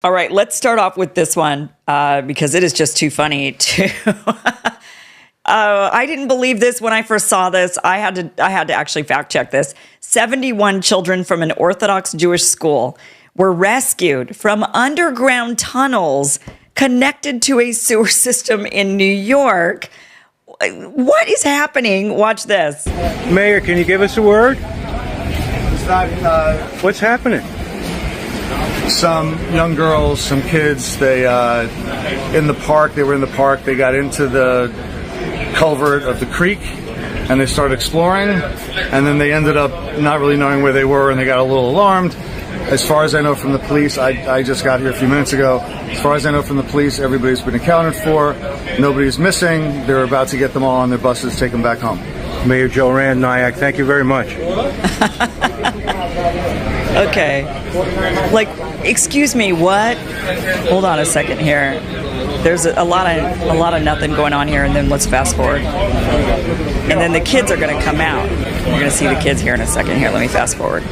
All right, let's start off with this one because it is just too funny to. I didn't believe this when I first saw this. I had to actually fact check this. 71 children from an Orthodox Jewish school were rescued from underground tunnels connected to a sewer system in New York. What is happening? Watch this. Mayor, can you give us a word? What's happening? Some young girls, some kids, they were in the park, they got into the culvert of the creek and they started exploring, and then they ended up not really knowing where they were and they got a little alarmed. As far as I know from the police, I just got here a few minutes ago. As far as I know from the police, everybody's been accounted for. Nobody's missing. They're about to get them all on their buses, take them back home. Mayor Joe Rand, Nyack, thank you very much. Okay. Like, excuse me, what? Hold on a second here. There's a lot of nothing going on here, and then let's fast forward. And then the kids are going to come out. You're going to see the kids here in a second. Here, let me fast forward.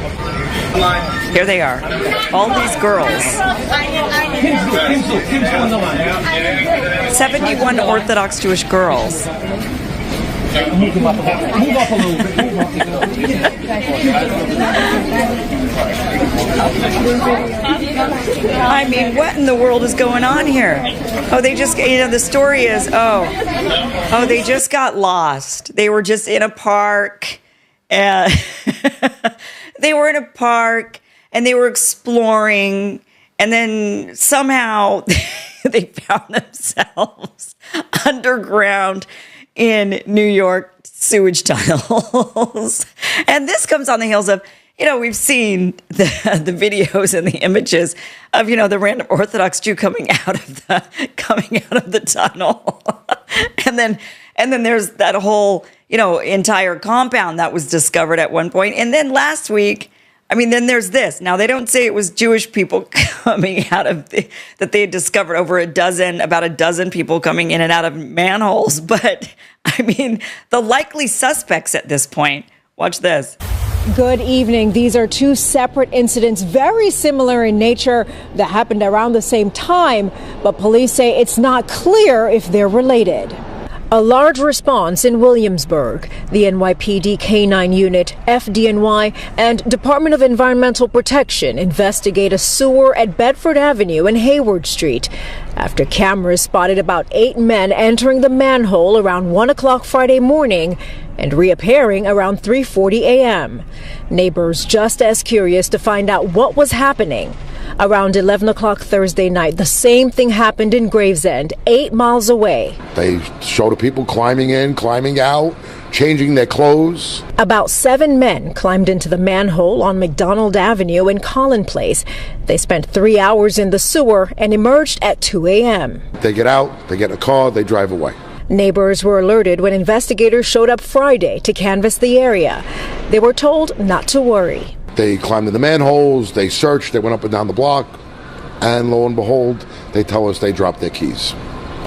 Here they are. All these girls. 71 Orthodox Jewish girls. Move up a little bit. I mean, what in the world is going on here? Oh, they just, the story is, they just got lost. They were just in a park. And they were in a park and they were exploring. And then somehow they found themselves underground in New York sewage tunnels. And this comes on the heels of, we've seen the videos and the images of, the random Orthodox Jew coming out of the tunnel. and then there's that whole, entire compound that was discovered at one point. And then last week, then there's this. Now, they don't say it was Jewish people coming out of that they had discovered about a dozen people coming in and out of manholes. But, the likely suspects at this point. Watch this. Good evening. These are two separate incidents, very similar in nature, that happened around the same time. But police say it's not clear if they're related. A large response in Williamsburg. The NYPD K-9 unit, FDNY, and Department of Environmental Protection investigate a sewer at Bedford Avenue and Hayward Street after cameras spotted about 8 men entering the manhole around 1 o'clock Friday morning and reappearing around 3:40 a.m. Neighbors just as curious to find out what was happening. Around 11 o'clock Thursday night, the same thing happened in Gravesend, 8 miles away. They show the people climbing in, climbing out, changing their clothes. About 7 men climbed into the manhole on McDonald Avenue in Collin Place. They spent 3 hours in the sewer and emerged at 2 a.m. They get out, they get in a car, they drive away. Neighbors were alerted when investigators showed up Friday to canvass the area. They were told not to worry. They climbed in the manholes, they searched, they went up and down the block, and lo and behold, they tell us they dropped their keys.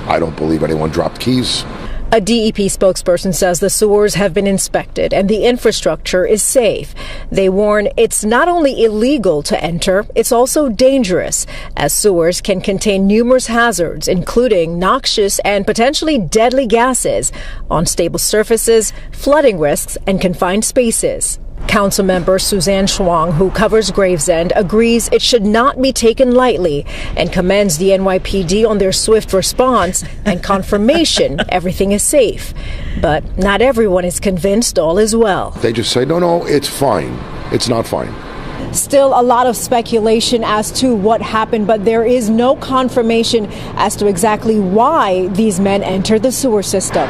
I don't believe anyone dropped keys. A DEP spokesperson says the sewers have been inspected and the infrastructure is safe. They warn it's not only illegal to enter, it's also dangerous, as sewers can contain numerous hazards, including noxious and potentially deadly gases, unstable surfaces, flooding risks, and confined spaces. Councilmember Suzanne Schwang, who covers Gravesend, agrees it should not be taken lightly and commends the NYPD on their swift response and confirmation everything is safe. But not everyone is convinced all is well. They just say, no, it's fine. It's not fine. Still a lot of speculation as to what happened, but there is no confirmation as to exactly why these men entered the sewer system.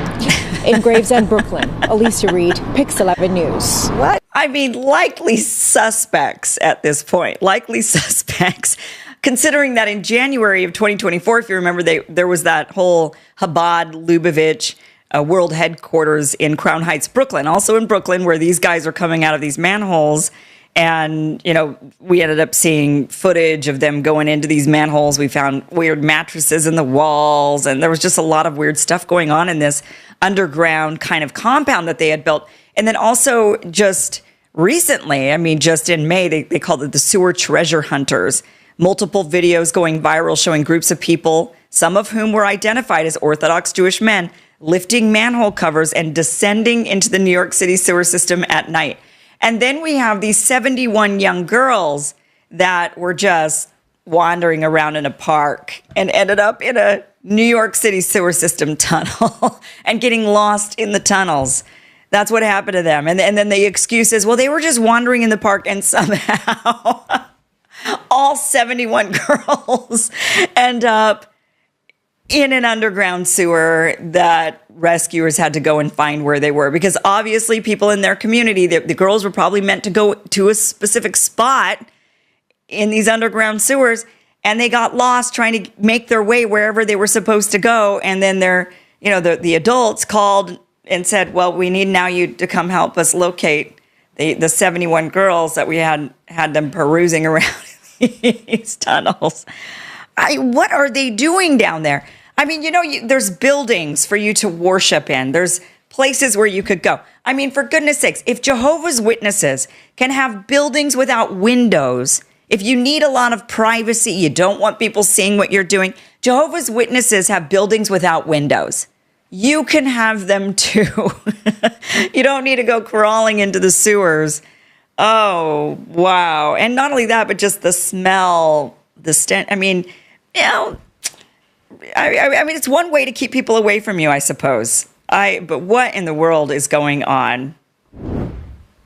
In Gravesend, Brooklyn, Alicia Reed, Pix 11 News. What? Likely suspects at this point. Likely suspects. Considering that in January of 2024, if you remember, there was that whole Chabad Lubavitch world headquarters in Crown Heights, Brooklyn. Also in Brooklyn, where these guys are coming out of these manholes. And, we ended up seeing footage of them going into these manholes. We found weird mattresses in the walls. And there was just a lot of weird stuff going on in this underground kind of compound that they had built. And then also just recently, just in May, they called it the sewer treasure hunters. Multiple videos going viral showing groups of people, some of whom were identified as Orthodox Jewish men, lifting manhole covers and descending into the New York City sewer system at night. And then we have these 71 young girls that were just wandering around in a park and ended up in a New York City sewer system tunnel and getting lost in the tunnels. That's what happened to them. And then the excuse is, well, they were just wandering in the park and somehow all 71 girls end up in an underground sewer that rescuers had to go and find where they were, because obviously people in their community, the girls were probably meant to go to a specific spot in these underground sewers, and they got lost trying to make their way wherever they were supposed to go. And then the adults called and said, well, we need now you to come help us locate the 71 girls that we had them perusing around these tunnels. What are they doing down there? I mean, there's buildings for you to worship in. There's places where you could go. I mean, for goodness sakes, if Jehovah's Witnesses can have buildings without windows, if you need a lot of privacy, you don't want people seeing what you're doing, Jehovah's Witnesses have buildings without windows. You can have them too. You don't need to go crawling into the sewers. Oh, wow. And not only that, but just the smell, the stench. I mean, it's one way to keep people away from you, I suppose. But what in the world is going on